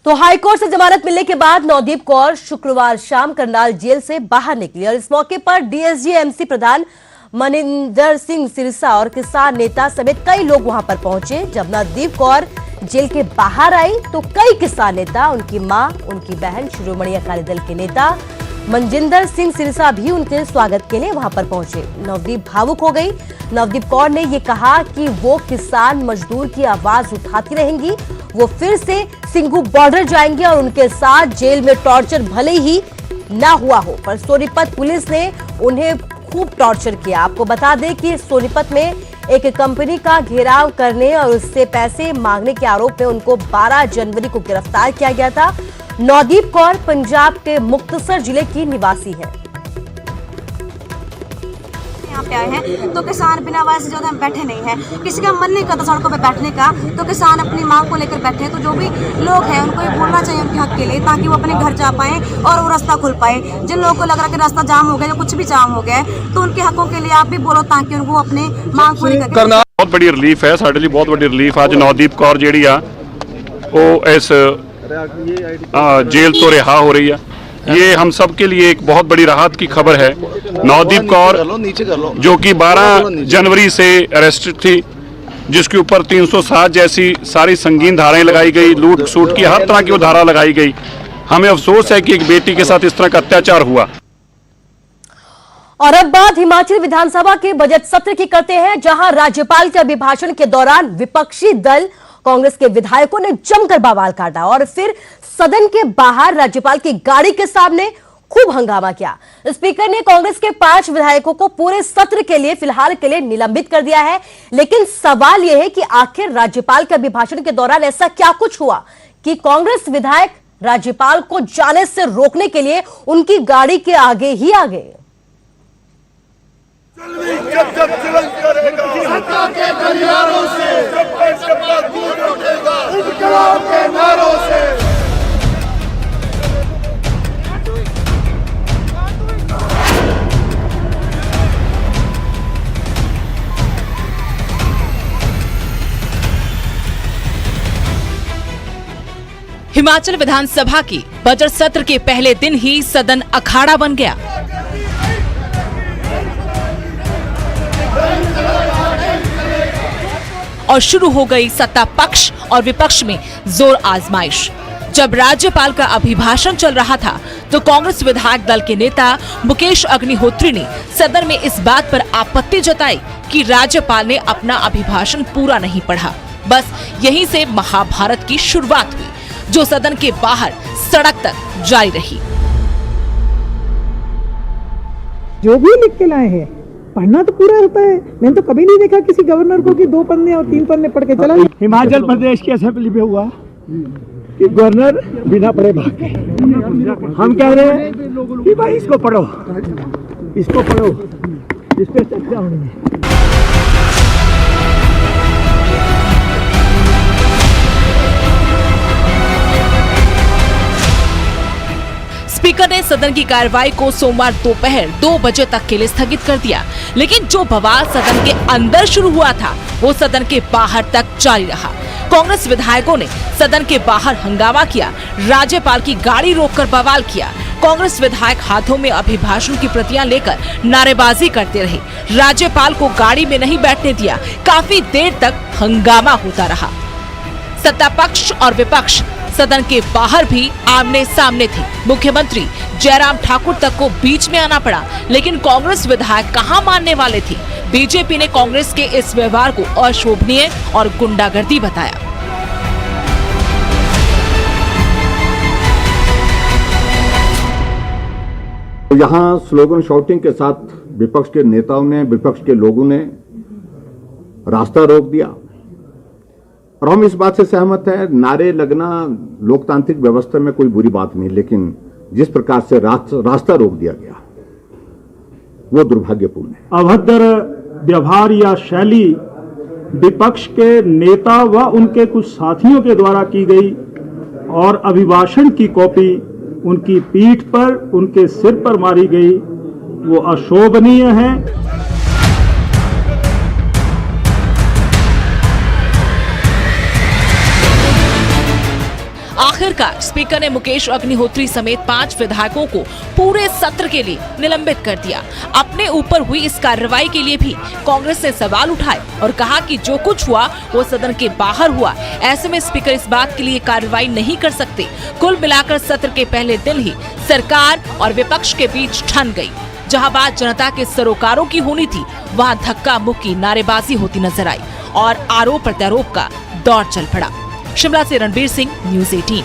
तो हाईकोर्ट से जमानत मिलने के बाद नवदीप कौर शुक्रवार शाम करनाल जेल से बाहर निकली और इस मौके पर डीएसजी एमसी प्रधान मनिंदर सिंह सिरसा और किसान नेता समेत कई लोग वहां पर पहुंचे। जब नवदीप कौर जेल के बाहर आई तो कई किसान नेता, उनकी मां, उनकी बहन, शिरोमणि अकाली दल के नेता मनजिंदर सिंह सिरसा भी उनके स्वागत के लिए वहां पर पहुंचे। नवदीप भावुक हो गई। नवदीप कौर ने ये कहा कि वो किसान मजदूर की आवाज उठाती रहेंगी। वो फिर से सिंघू बॉर्डर जाएंगे और उनके साथ जेल में टॉर्चर भले ही ना हुआ हो, पर सोनीपत पुलिस ने उन्हें खूब टॉर्चर किया। आपको बता दें कि सोनीपत में एक कंपनी का घेराव करने और उससे पैसे मांगने के आरोप में उनको 12 जनवरी को गिरफ्तार किया गया था। नवदीप कौर पंजाब के मुक्तसर जिले की निवासी है। यहाँ पे आए हैं तो किसान बिना आवाज से ज्यादा बैठे नहीं है। किसी का मन नहीं करता सड़कों पे बैठने का, तो किसान अपनी मांग को लेकर बैठे हैं। तो जो भी लोग हैं उनको ये बोलना चाहिए उनके हक के लिए, ताकि वो अपने घर जा पाए और वो रास्ता खुल पाए। जिन लोगों को लग रहा है कि रास्ता जाम हो गया या कुछ भी जाम हो गया है, तो उनके हकों के लिए आप भी बोलो ताकि उनको अपने मांग पूरी करके। बहुत बड़ी रिलीफ है साडे लिए, बहुत बड़ी रिलीफ आज नवदीप कौर जी इस जेल तो रिहा हो रही है। ये हम सब के लिए एक बहुत बड़ी राहत की खबर है। नवदीप कौर जो कि 12 जनवरी से अरेस्टेड थी, जिसके ऊपर 307 जैसी सारी संगीन धाराएं लगाई गई, लूट सूट की हर तरह की वो धारा लगाई गई। हमें अफसोस है कि एक बेटी के साथ इस तरह का अत्याचार हुआ। और अब बात हिमाचल विधानसभा के बजट सत्र की करते हैं, जहां राज्यपाल के अभिभाषण के दौरान विपक्षी दल कांग्रेस के विधायकों ने जमकर बवाल काटा और फिर सदन के बाहर राज्यपाल की गाड़ी के सामने खूब हंगामा किया। स्पीकर ने कांग्रेस के 5 विधायकों को पूरे सत्र के लिए फिलहाल के लिए निलंबित कर दिया है। लेकिन सवाल यह है कि आखिर राज्यपाल के अभिभाषण के दौरान ऐसा क्या कुछ हुआ कि कांग्रेस विधायक राज्यपाल को जाने से रोकने के लिए उनकी गाड़ी के आगे ही आ गए। जब करेगा सत्ता के गलियारों से, जब दूर उठेगा इनकलाब के नारों से। हिमाचल विधानसभा की बजट सत्र के पहले दिन ही सदन अखाड़ा बन गया। और शुरू हो गई सत्ता पक्ष और विपक्ष में जोर आजमाइश। जब राज्यपाल का अभिभाषण चल रहा था तो कांग्रेस विधायक दल के नेता मुकेश अग्निहोत्री ने सदन में इस बात पर आपत्ति जताई कि राज्यपाल ने अपना अभिभाषण पूरा नहीं पढ़ा। बस यहीं से महाभारत की शुरुआत हुई, जो सदन के बाहर सड़क तक जारी रही। जो भी लिख के लाए हैं पढ़ना तो पूरा होता है। मैंने तो कभी नहीं देखा किसी गवर्नर को कि 2 पन्ने और 3 पन्ने पढ़ के चला। हिमाचल प्रदेश की असेंबली में हुआ कि गवर्नर बिना पढ़े भाग गए। हम कह रहे हैं कि भाई इसको पढ़ो, इसको पढ़ो, इस पे चर्चा होनी है। स्पीकर ने सदन की कार्रवाई को सोमवार दोपहर 2 बजे तक के लिए स्थगित कर दिया। लेकिन जो बवाल सदन के अंदर शुरू हुआ था वो सदन के बाहर तक जारी रहा। कांग्रेस विधायकों ने सदन के बाहर हंगामा किया, राज्यपाल की गाड़ी रोककर बवाल किया। कांग्रेस विधायक हाथों में अभिभाषण की प्रतियां लेकर नारेबाजी करते रहे। राज्यपाल को गाड़ी में नहीं बैठने दिया। काफी देर तक हंगामा होता रहा। सत्ता पक्ष और विपक्ष सदन के बाहर भी आमने सामने थे। मुख्यमंत्री जयराम ठाकुर तक को बीच में आना पड़ा, लेकिन कांग्रेस विधायक कहां मानने वाले थे। बीजेपी ने कांग्रेस के इस व्यवहार को अशोभनीय और गुंडागर्दी बताया। यहाँ स्लोगन शॉटिंग के साथ विपक्ष के नेताओं ने, विपक्ष के लोगों ने रास्ता रोक दिया और हम इस बात से सहमत हैं। नारे लगना लोकतांत्रिक व्यवस्था में कोई बुरी बात नहीं, लेकिन जिस प्रकार से रास्ता रोक दिया गया वो दुर्भाग्यपूर्ण है। अभद्र व्यवहार या शैली विपक्ष के नेता व उनके कुछ साथियों के द्वारा की गई और अभिभाषण की कॉपी उनकी पीठ पर, उनके सिर पर मारी गई, वो अशोभनीय है। आखिरकार स्पीकर ने मुकेश अग्निहोत्री समेत 5 विधायकों को पूरे सत्र के लिए निलंबित कर दिया। अपने ऊपर हुई इस कार्रवाई के लिए भी कांग्रेस ने सवाल उठाए और कहा कि जो कुछ हुआ वो सदन के बाहर हुआ। ऐसे में स्पीकर इस बात के लिए कार्रवाई नहीं कर सकते। कुल मिलाकर सत्र के पहले दिन ही सरकार और विपक्ष के बीच ठन गई। जहां बात जनता के सरोकारों की होनी थी, वहां धक्का मुक्की नारेबाजी होती नजर आई और आरोप प्रत्यारोप का दौर चल पड़ा। शिमला से रणबीर सिंह, न्यूज़ 18।